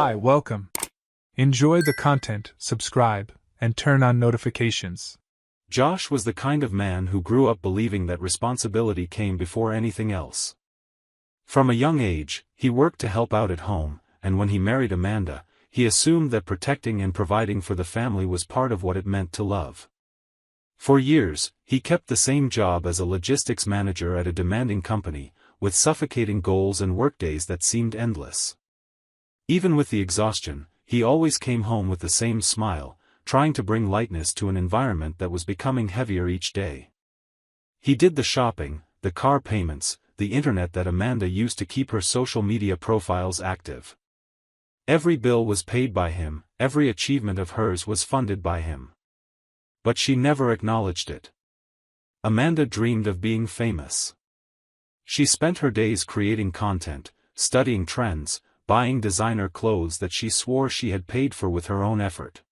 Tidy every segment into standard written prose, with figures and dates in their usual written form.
Hi, welcome. Enjoy the content, subscribe, and turn on notifications. Josh was the kind of man who grew up believing that responsibility came before anything else. From a young age, he worked to help out at home, and when he married Amanda, he assumed that protecting and providing for the family was part of what it meant to love. For years, he kept the same job as a logistics manager at a demanding company, with suffocating goals and workdays that seemed endless. Even with the exhaustion, he always came home with the same smile, trying to bring lightness to an environment that was becoming heavier each day. He did the shopping, the car payments, the internet that Amanda used to keep her social media profiles active. Every bill was paid by him, every achievement of hers was funded by him. But she never acknowledged it. Amanda dreamed of being famous. She spent her days creating content, studying trends, buying designer clothes that she swore she had paid for with her own effort.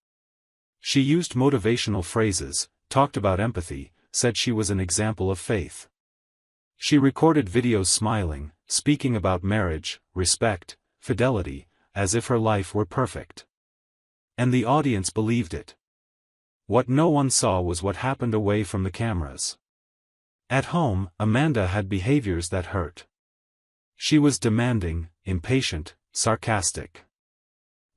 She used motivational phrases, talked about empathy, said she was an example of faith. She recorded videos smiling, speaking about marriage, respect, fidelity, as if her life were perfect. And the audience believed it. What no one saw was what happened away from the cameras. At home, Amanda had behaviors that hurt. She was demanding, impatient, sarcastic.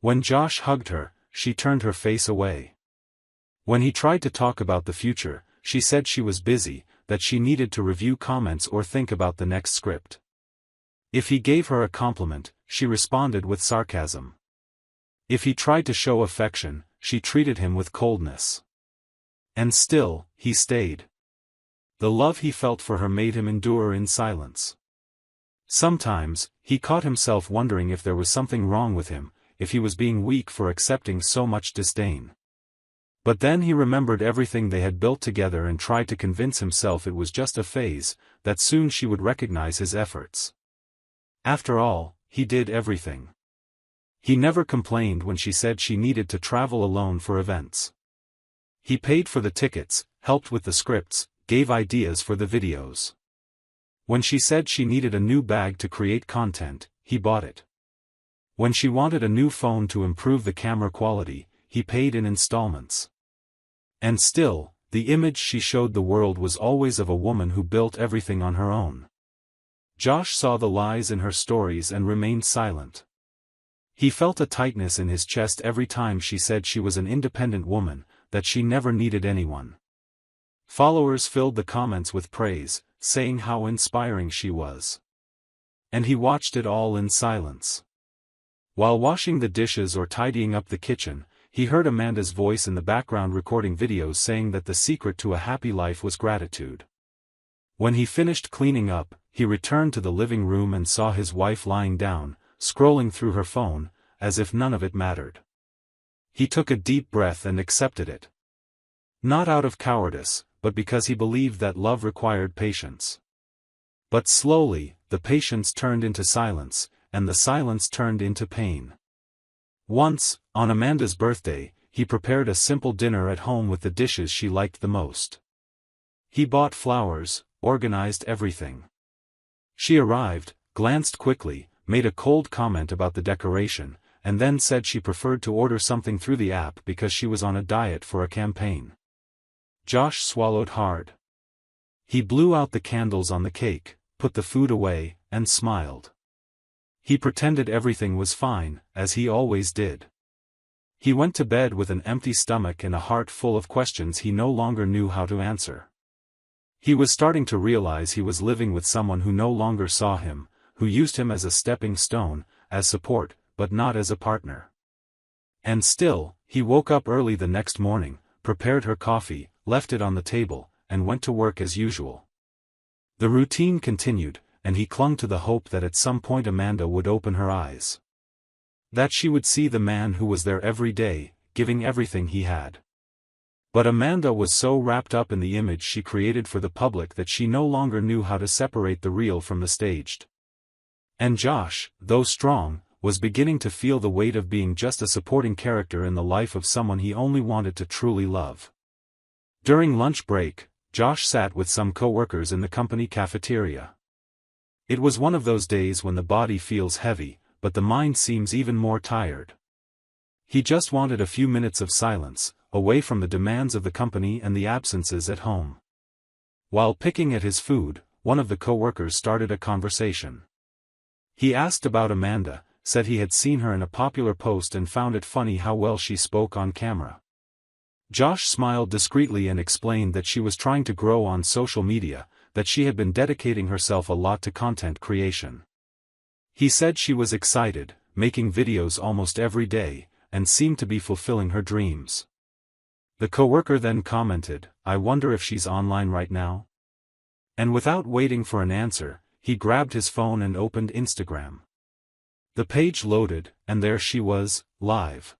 When Josh hugged her, she turned her face away. When he tried to talk about the future, she said she was busy, that she needed to review comments or think about the next script. If he gave her a compliment, she responded with sarcasm. If he tried to show affection, she treated him with coldness. And still, he stayed. The love he felt for her made him endure in silence. Sometimes, he caught himself wondering if there was something wrong with him, if he was being weak for accepting so much disdain. But then he remembered everything they had built together and tried to convince himself it was just a phase, that soon she would recognize his efforts. After all, he did everything. He never complained when she said she needed to travel alone for events. He paid for the tickets, helped with the scripts, gave ideas for the videos. When she said she needed a new bag to create content, he bought it. When she wanted a new phone to improve the camera quality, he paid in installments. And still, the image she showed the world was always of a woman who built everything on her own. Josh saw the lies in her stories and remained silent. He felt a tightness in his chest every time she said she was an independent woman, that she never needed anyone. Followers filled the comments with praise, saying how inspiring she was. And he watched it all in silence. While washing the dishes or tidying up the kitchen, he heard Amanda's voice in the background recording videos saying that the secret to a happy life was gratitude. When he finished cleaning up, he returned to the living room and saw his wife lying down, scrolling through her phone, as if none of it mattered. He took a deep breath and accepted it. Not out of cowardice, but because he believed that love required patience. But slowly, the patience turned into silence, and the silence turned into pain. Once, on Amanda's birthday, he prepared a simple dinner at home with the dishes she liked the most. He bought flowers, organized everything. She arrived, glanced quickly, made a cold comment about the decoration, and then said she preferred to order something through the app because she was on a diet for a campaign. Josh swallowed hard. He blew out the candles on the cake, put the food away, and smiled. He pretended everything was fine, as he always did. He went to bed with an empty stomach and a heart full of questions he no longer knew how to answer. He was starting to realize he was living with someone who no longer saw him, who used him as a stepping stone, as support, but not as a partner. And still, he woke up early the next morning, prepared her coffee, left it on the table, and went to work as usual. The routine continued, and he clung to the hope that at some point Amanda would open her eyes. That she would see the man who was there every day, giving everything he had. But Amanda was so wrapped up in the image she created for the public that she no longer knew how to separate the real from the staged. And Josh, though strong, was beginning to feel the weight of being just a supporting character in the life of someone he only wanted to truly love. During lunch break, Josh sat with some co-workers in the company cafeteria. It was one of those days when the body feels heavy, but the mind seems even more tired. He just wanted a few minutes of silence, away from the demands of the company and the absences at home. While picking at his food, one of the co-workers started a conversation. He asked about Amanda, said he had seen her in a popular post and found it funny how well she spoke on camera. Josh smiled discreetly and explained that she was trying to grow on social media, that she had been dedicating herself a lot to content creation. He said she was excited, making videos almost every day, and seemed to be fulfilling her dreams. The coworker then commented, "I wonder if she's online right now?" And without waiting for an answer, he grabbed his phone and opened Instagram. The page loaded, and there she was, live.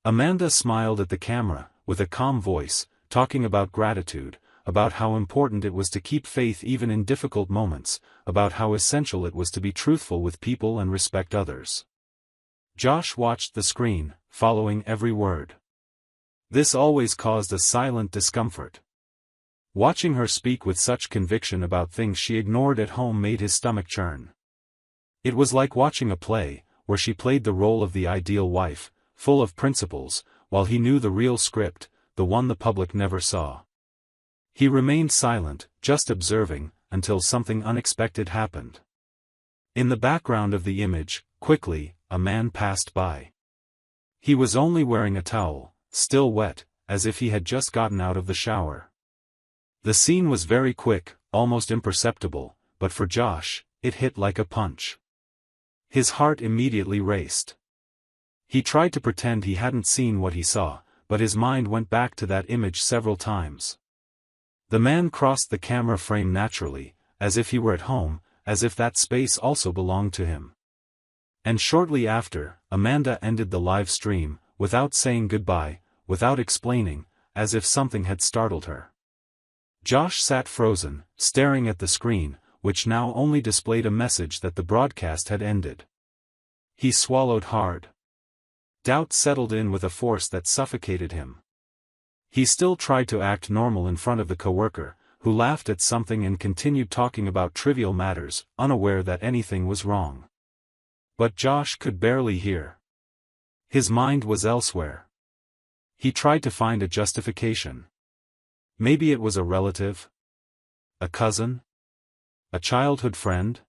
Amanda smiled at the camera, with a calm voice, talking about gratitude, about how important it was to keep faith even in difficult moments, about how essential it was to be truthful with people and respect others. Josh watched the screen, following every word. This always caused a silent discomfort. Watching her speak with such conviction about things she ignored at home made his stomach churn. It was like watching a play, where she played the role of the ideal wife, full of principles, while he knew the real script, the one the public never saw. He remained silent, just observing, until something unexpected happened. In the background of the image, quickly, a man passed by. He was only wearing a towel, still wet, as if he had just gotten out of the shower. The scene was very quick, almost imperceptible, but for Josh, it hit like a punch. His heart immediately raced. He tried to pretend he hadn't seen what he saw, but his mind went back to that image several times. The man crossed the camera frame naturally, as if he were at home, as if that space also belonged to him. And shortly after, Amanda ended the live stream, without saying goodbye, without explaining, as if something had startled her. Josh sat frozen, staring at the screen, which now only displayed a message that the broadcast had ended. He swallowed hard. Doubt settled in with a force that suffocated him. He still tried to act normal in front of the coworker, who laughed at something and continued talking about trivial matters, unaware that anything was wrong. But Josh could barely hear. His mind was elsewhere. He tried to find a justification. Maybe it was a relative? A cousin? A childhood friend?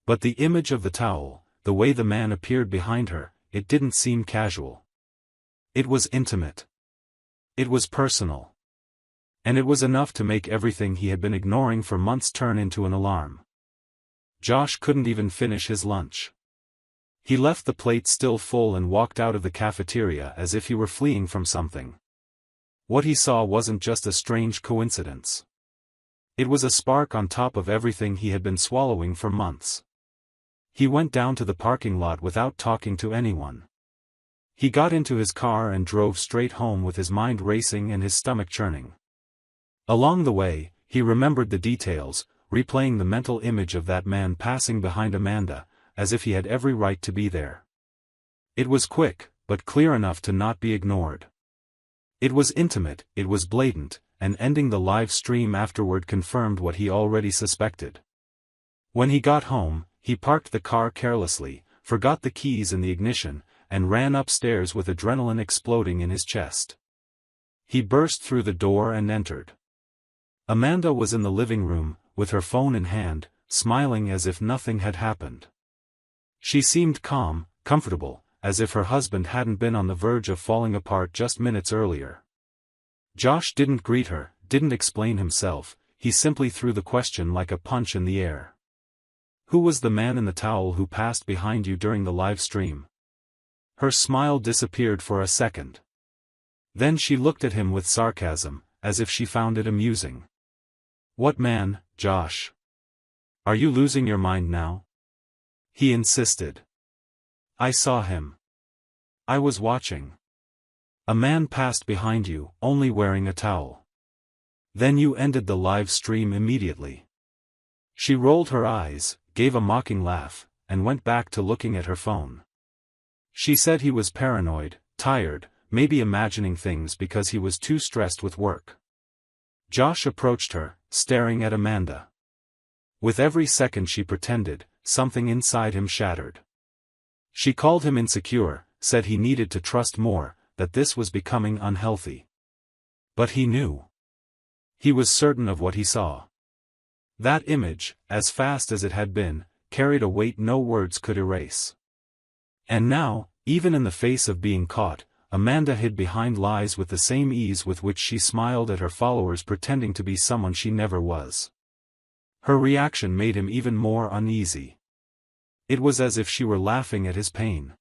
But the image of the towel, the way the man appeared behind her, it didn't seem casual. It was intimate. It was personal. And it was enough to make everything he had been ignoring for months turn into an alarm. Josh couldn't even finish his lunch. He left the plate still full and walked out of the cafeteria as if he were fleeing from something. What he saw wasn't just a strange coincidence. It was a spark on top of everything he had been swallowing for months. He went down to the parking lot without talking to anyone. He got into his car and drove straight home with his mind racing and his stomach churning. Along the way, he remembered the details, replaying the mental image of that man passing behind Amanda, as if he had every right to be there. It was quick, but clear enough to not be ignored. It was intimate, it was blatant, and ending the live stream afterward confirmed what he already suspected. When he got home, he parked the car carelessly, forgot the keys in the ignition, and ran upstairs with adrenaline exploding in his chest. He burst through the door and entered. Amanda was in the living room, with her phone in hand, smiling as if nothing had happened. She seemed calm, comfortable, as if her husband hadn't been on the verge of falling apart just minutes earlier. Josh didn't greet her, didn't explain himself, he simply threw the question like a punch in the air. Who was the man in the towel who passed behind you during the live stream? Her smile disappeared for a second. Then she looked at him with sarcasm, as if she found it amusing. What man, Josh? Are you losing your mind now? He insisted. I saw him. I was watching. A man passed behind you, only wearing a towel. Then you ended the live stream immediately. She rolled her eyes, gave a mocking laugh, and went back to looking at her phone. She said he was paranoid, tired, maybe imagining things because he was too stressed with work. Josh approached her, staring at Amanda. With every second she pretended, something inside him shattered. She called him insecure, said he needed to trust more, that this was becoming unhealthy. But he knew. He was certain of what he saw. That image, as fast as it had been, carried a weight no words could erase. And now, even in the face of being caught, Amanda hid behind lies with the same ease with which she smiled at her followers, pretending to be someone she never was. Her reaction made him even more uneasy. It was as if she were laughing at his pain.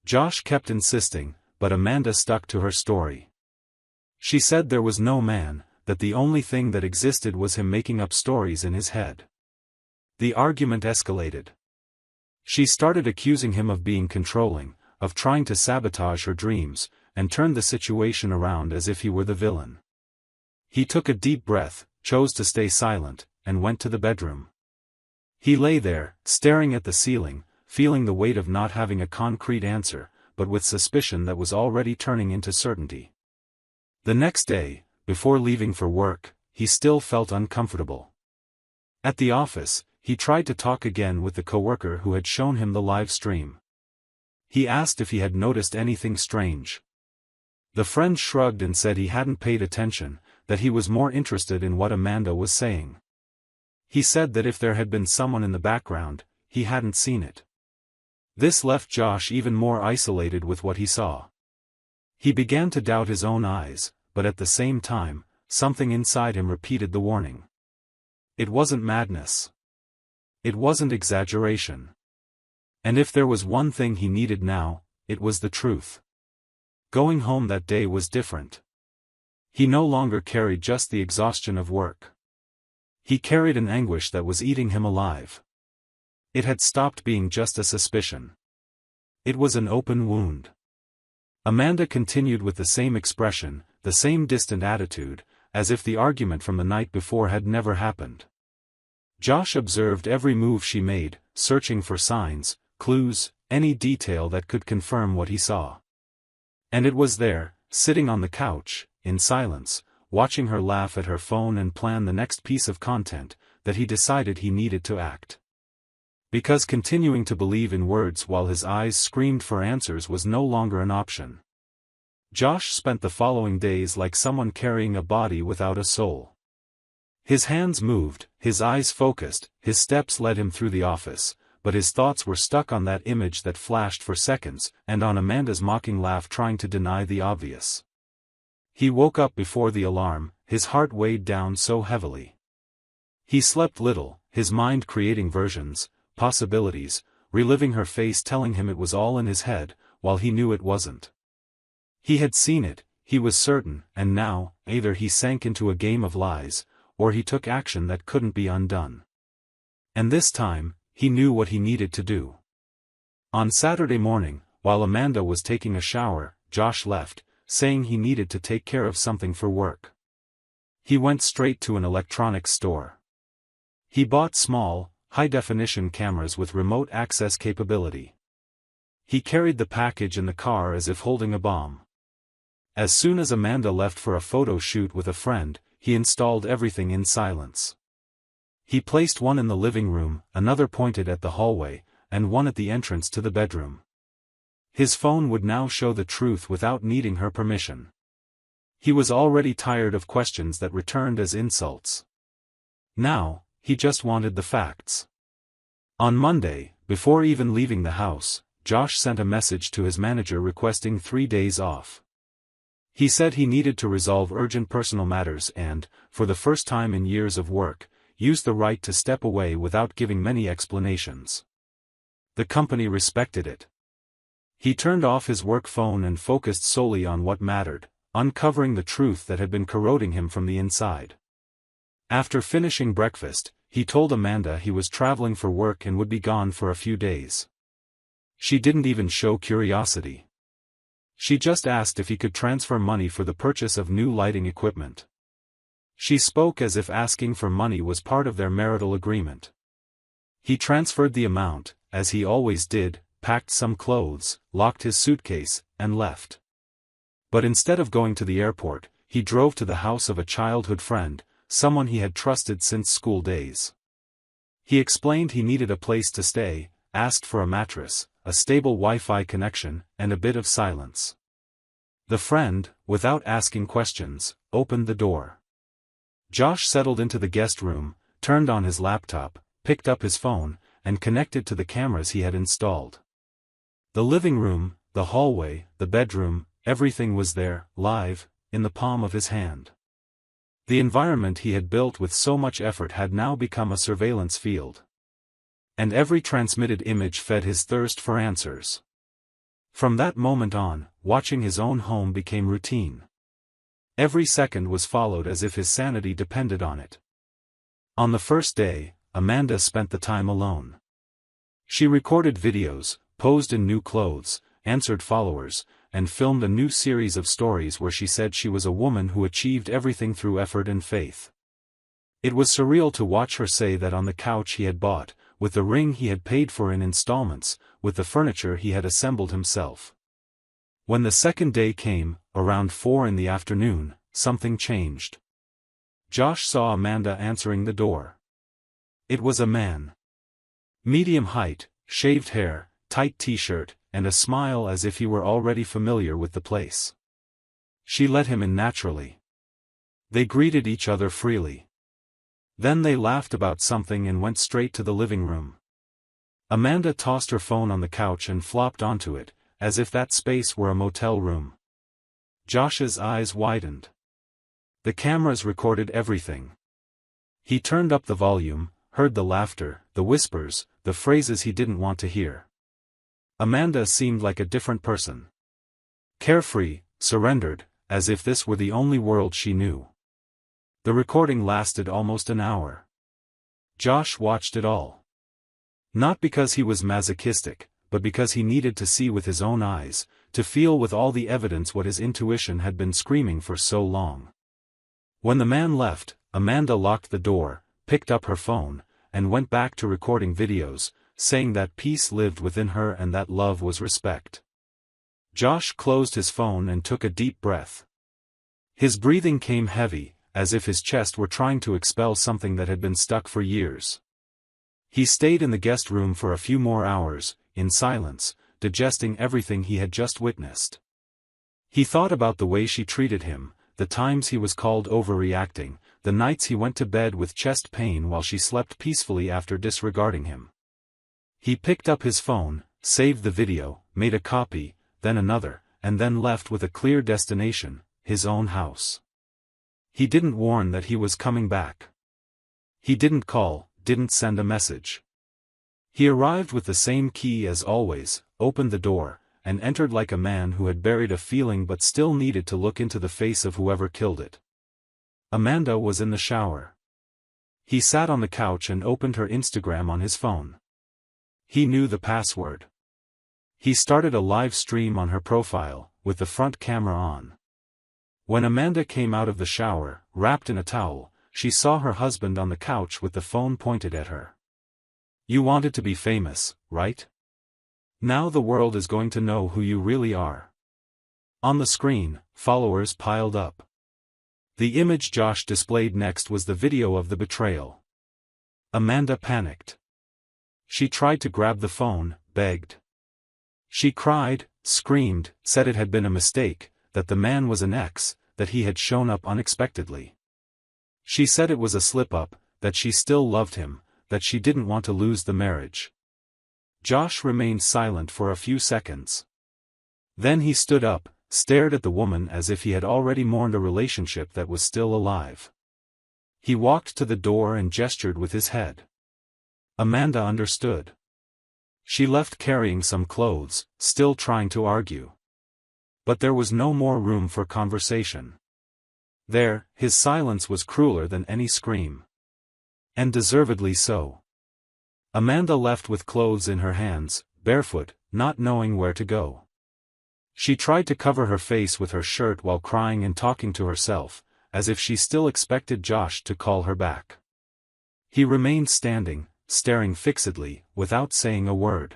Josh kept insisting, but Amanda stuck to her story. She said there was no man, that the only thing that existed was him making up stories in his head. The argument escalated. She started accusing him of being controlling, of trying to sabotage her dreams, and turned the situation around as if he were the villain. He took a deep breath, chose to stay silent, and went to the bedroom. He lay there, staring at the ceiling, feeling the weight of not having a concrete answer, but with suspicion that was already turning into certainty. The next day, before leaving for work, he still felt uncomfortable. At the office, he tried to talk again with the coworker who had shown him the live stream. He asked if he had noticed anything strange. The friend shrugged and said he hadn't paid attention, that he was more interested in what Amanda was saying. He said that if there had been someone in the background, he hadn't seen it. This left Josh even more isolated with what he saw. He began to doubt his own eyes, but at the same time, something inside him repeated the warning. It wasn't madness. It wasn't exaggeration. And if there was one thing he needed now, it was the truth. Going home that day was different. He no longer carried just the exhaustion of work. He carried an anguish that was eating him alive. It had stopped being just a suspicion. It was an open wound. Amanda continued with the same expression, the same distant attitude, as if the argument from the night before had never happened. Josh observed every move she made, searching for signs, clues, any detail that could confirm what he saw. And it was there, sitting on the couch, in silence, watching her laugh at her phone and plan the next piece of content, that he decided he needed to act. Because continuing to believe in words while his eyes screamed for answers was no longer an option. Josh spent the following days like someone carrying a body without a soul. His hands moved, his eyes focused, his steps led him through the office, but his thoughts were stuck on that image that flashed for seconds, and on Amanda's mocking laugh trying to deny the obvious. He woke up before the alarm, his heart weighed down so heavily. He slept little, his mind creating versions, possibilities, reliving her face telling him it was all in his head, while he knew it wasn't. He had seen it, he was certain, and now, either he sank into a game of lies, or he took action that couldn't be undone. And this time, he knew what he needed to do. On Saturday morning, while Amanda was taking a shower, Josh left, saying he needed to take care of something for work. He went straight to an electronics store. He bought small, high-definition cameras with remote access capability. He carried the package in the car as if holding a bomb. As soon as Amanda left for a photo shoot with a friend, he installed everything in silence. He placed one in the living room, another pointed at the hallway, and one at the entrance to the bedroom. His phone would now show the truth without needing her permission. He was already tired of questions that returned as insults. Now, he just wanted the facts. On Monday, before even leaving the house, Josh sent a message to his manager requesting 3 days off. He said he needed to resolve urgent personal matters and, for the first time in years of work, used the right to step away without giving many explanations. The company respected it. He turned off his work phone and focused solely on what mattered, uncovering the truth that had been corroding him from the inside. After finishing breakfast, he told Amanda he was traveling for work and would be gone for a few days. She didn't even show curiosity. She just asked if he could transfer money for the purchase of new lighting equipment. She spoke as if asking for money was part of their marital agreement. He transferred the amount, as he always did, packed some clothes, locked his suitcase, and left. But instead of going to the airport, he drove to the house of a childhood friend, someone he had trusted since school days. He explained he needed a place to stay, asked for a mattress, a stable Wi-Fi connection, and a bit of silence. The friend, without asking questions, opened the door. Josh settled into the guest room, turned on his laptop, picked up his phone, and connected to the cameras he had installed. The living room, the hallway, the bedroom, everything was there, live, in the palm of his hand. The environment he had built with so much effort had now become a surveillance field. And every transmitted image fed his thirst for answers. From that moment on, watching his own home became routine. Every second was followed as if his sanity depended on it. On the first day, Amanda spent the time alone. She recorded videos, posed in new clothes, answered followers, and filmed a new series of stories where she said she was a woman who achieved everything through effort and faith. It was surreal to watch her say that on the couch he had bought, with the ring he had paid for in installments, with the furniture he had assembled himself. When the second day came, around 4 in the afternoon, something changed. Josh saw Amanda answering the door. It was a man. Medium height, shaved hair, tight t-shirt, and a smile as if he were already familiar with the place. She let him in naturally. They greeted each other freely. Then they laughed about something and went straight to the living room. Amanda tossed her phone on the couch and flopped onto it, as if that space were a motel room. Josh's eyes widened. The cameras recorded everything. He turned up the volume, heard the laughter, the whispers, the phrases he didn't want to hear. Amanda seemed like a different person. Carefree, surrendered, as if this were the only world she knew. The recording lasted almost an hour. Josh watched it all. Not because he was masochistic, but because he needed to see with his own eyes, to feel with all the evidence what his intuition had been screaming for so long. When the man left, Amanda locked the door, picked up her phone, and went back to recording videos, saying that peace lived within her and that love was respect. Josh closed his phone and took a deep breath. His breathing came heavy, as if his chest were trying to expel something that had been stuck for years. He stayed in the guest room for a few more hours, in silence, digesting everything he had just witnessed. He thought about the way she treated him, the times he was called overreacting, the nights he went to bed with chest pain while she slept peacefully after disregarding him. He picked up his phone, saved the video, made a copy, then another, and then left with a clear destination, his own house. He didn't warn that he was coming back. He didn't call, didn't send a message. He arrived with the same key as always, opened the door, and entered like a man who had buried a feeling but still needed to look into the face of whoever killed it. Amanda was in the shower. He sat on the couch and opened her Instagram on his phone. He knew the password. He started a live stream on her profile, with the front camera on. When Amanda came out of the shower, wrapped in a towel, she saw her husband on the couch with the phone pointed at her. "You wanted to be famous, right? Now the world is going to know who you really are." On the screen, followers piled up. The image Josh displayed next was the video of the betrayal. Amanda panicked. She tried to grab the phone, begged. She cried, screamed, said it had been a mistake, that the man was an ex, that he had shown up unexpectedly. She said it was a slip-up, that she still loved him, that she didn't want to lose the marriage. Josh remained silent for a few seconds. Then he stood up, stared at the woman as if he had already mourned a relationship that was still alive. He walked to the door and gestured with his head. Amanda understood. She left carrying some clothes, still trying to argue. But there was no more room for conversation. There, his silence was crueler than any scream. And deservedly so. Amanda left with clothes in her hands, barefoot, not knowing where to go. She tried to cover her face with her shirt while crying and talking to herself, as if she still expected Josh to call her back. He remained standing, staring fixedly, without saying a word.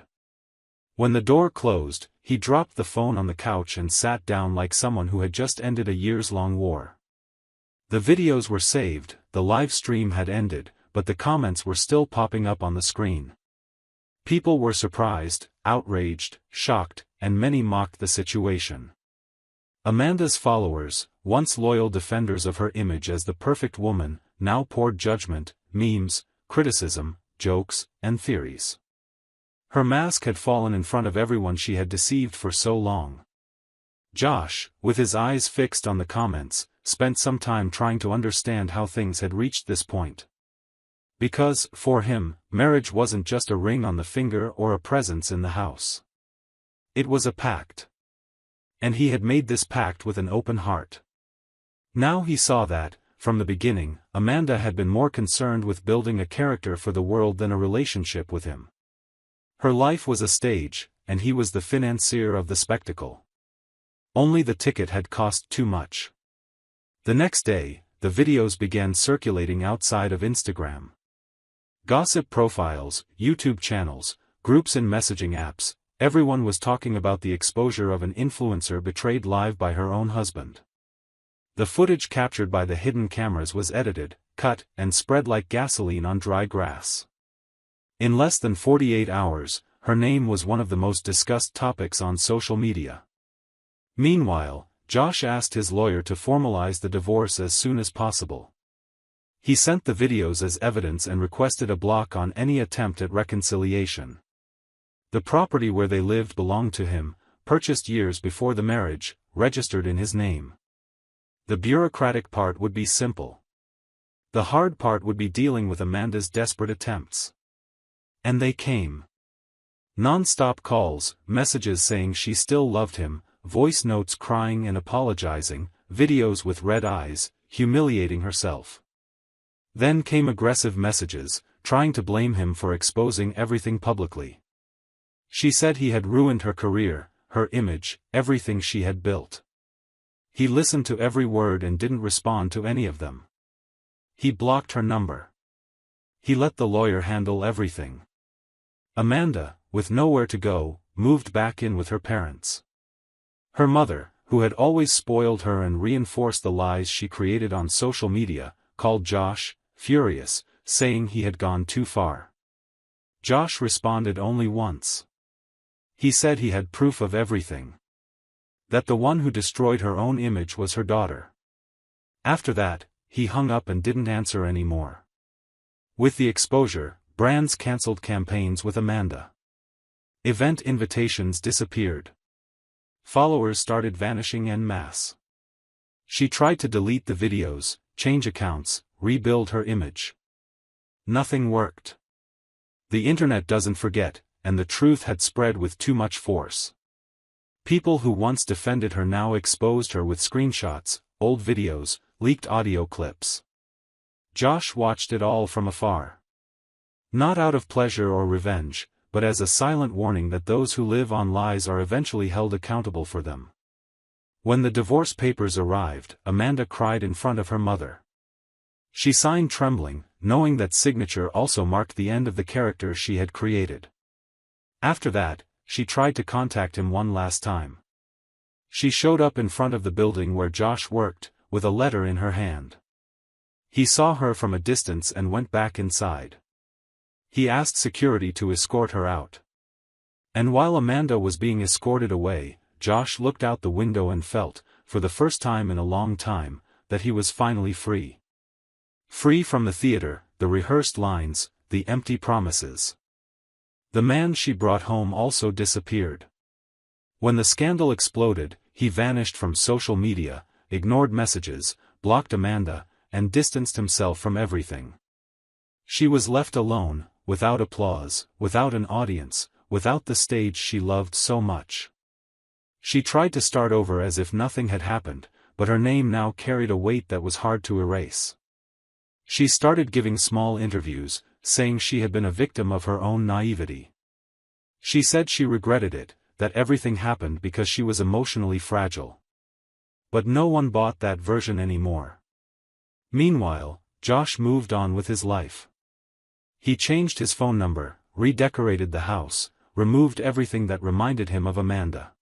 When the door closed, he dropped the phone on the couch and sat down like someone who had just ended a years-long war. The videos were saved, the live stream had ended, but the comments were still popping up on the screen. People were surprised, outraged, shocked, and many mocked the situation. Amanda's followers, once loyal defenders of her image as the perfect woman, now poured judgment, memes, criticism, jokes, and theories. Her mask had fallen in front of everyone she had deceived for so long. Josh, with his eyes fixed on the comments, spent some time trying to understand how things had reached this point. Because, for him, marriage wasn't just a ring on the finger or a presence in the house. It was a pact. And he had made this pact with an open heart. Now he saw that, from the beginning, Amanda had been more concerned with building a character for the world than a relationship with him. Her life was a stage, and he was the financier of the spectacle. Only the ticket had cost too much. The next day, the videos began circulating outside of Instagram. Gossip profiles, YouTube channels, groups and messaging apps, everyone was talking about the exposure of an influencer betrayed live by her own husband. The footage captured by the hidden cameras was edited, cut, and spread like gasoline on dry grass. In less than 48 hours, her name was one of the most discussed topics on social media. Meanwhile, Josh asked his lawyer to formalize the divorce as soon as possible. He sent the videos as evidence and requested a block on any attempt at reconciliation. The property where they lived belonged to him, purchased years before the marriage, registered in his name. The bureaucratic part would be simple. The hard part would be dealing with Amanda's desperate attempts. And they came. Non-stop calls, messages saying she still loved him, voice notes crying and apologizing, videos with red eyes, humiliating herself. Then came aggressive messages, trying to blame him for exposing everything publicly. She said he had ruined her career, her image, everything she had built. He listened to every word and didn't respond to any of them. He blocked her number. He let the lawyer handle everything. Amanda, with nowhere to go, moved back in with her parents. Her mother, who had always spoiled her and reinforced the lies she created on social media, called Josh, furious, saying he had gone too far. Josh responded only once. He said he had proof of everything. That the one who destroyed her own image was her daughter. After that, he hung up and didn't answer anymore. With the exposure, brands cancelled campaigns with Amanda. Event invitations disappeared. Followers started vanishing en masse. She tried to delete the videos, change accounts, rebuild her image. Nothing worked. The internet doesn't forget, and the truth had spread with too much force. People who once defended her now exposed her with screenshots, old videos, leaked audio clips. Josh watched it all from afar. Not out of pleasure or revenge, but as a silent warning that those who live on lies are eventually held accountable for them. When the divorce papers arrived, Amanda cried in front of her mother. She signed trembling, knowing that signature also marked the end of the character she had created. After that, she tried to contact him one last time. She showed up in front of the building where Josh worked, with a letter in her hand. He saw her from a distance and went back inside. He asked security to escort her out. And while Amanda was being escorted away, Josh looked out the window and felt, for the first time in a long time, that he was finally free. Free from the theater, the rehearsed lines, the empty promises. The man she brought home also disappeared. When the scandal exploded, he vanished from social media, ignored messages, blocked Amanda, and distanced himself from everything. She was left alone, without applause, without an audience, without the stage she loved so much. She tried to start over as if nothing had happened, but her name now carried a weight that was hard to erase. She started giving small interviews, saying she had been a victim of her own naivety. She said she regretted it, that everything happened because she was emotionally fragile. But no one bought that version anymore. Meanwhile, Josh moved on with his life. He changed his phone number, redecorated the house, removed everything that reminded him of Amanda.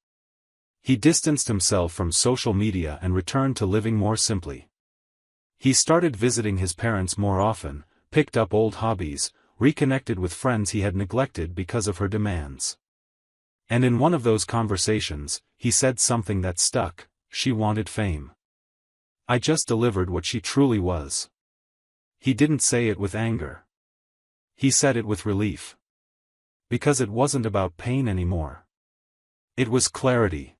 He distanced himself from social media and returned to living more simply. He started visiting his parents more often, picked up old hobbies, reconnected with friends he had neglected because of her demands. And in one of those conversations, he said something that stuck: she wanted fame. I just delivered what she truly was. He didn't say it with anger. He said it with relief. Because it wasn't about pain anymore. It was clarity.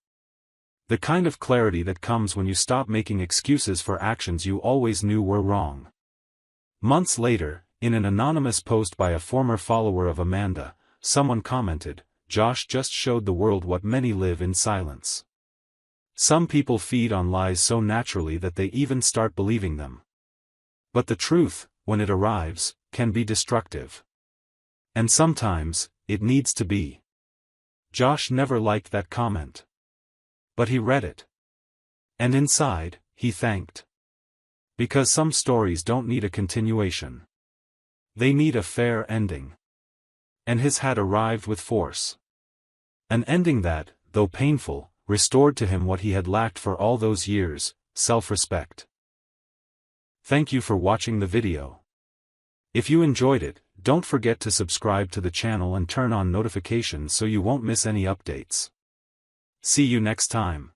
The kind of clarity that comes when you stop making excuses for actions you always knew were wrong. Months later, in an anonymous post by a former follower of Amanda, someone commented, "Josh just showed the world what many live in silence." Some people feed on lies so naturally that they even start believing them. But the truth, when it arrives, can be destructive. And sometimes, it needs to be. Josh never liked that comment. But he read it. And inside, he thanked. Because some stories don't need a continuation. They need a fair ending. And his had arrived with force. An ending that, though painful, restored to him what he had lacked for all those years: self-respect. Thank you for watching the video. If you enjoyed it, don't forget to subscribe to the channel and turn on notifications so you won't miss any updates. See you next time.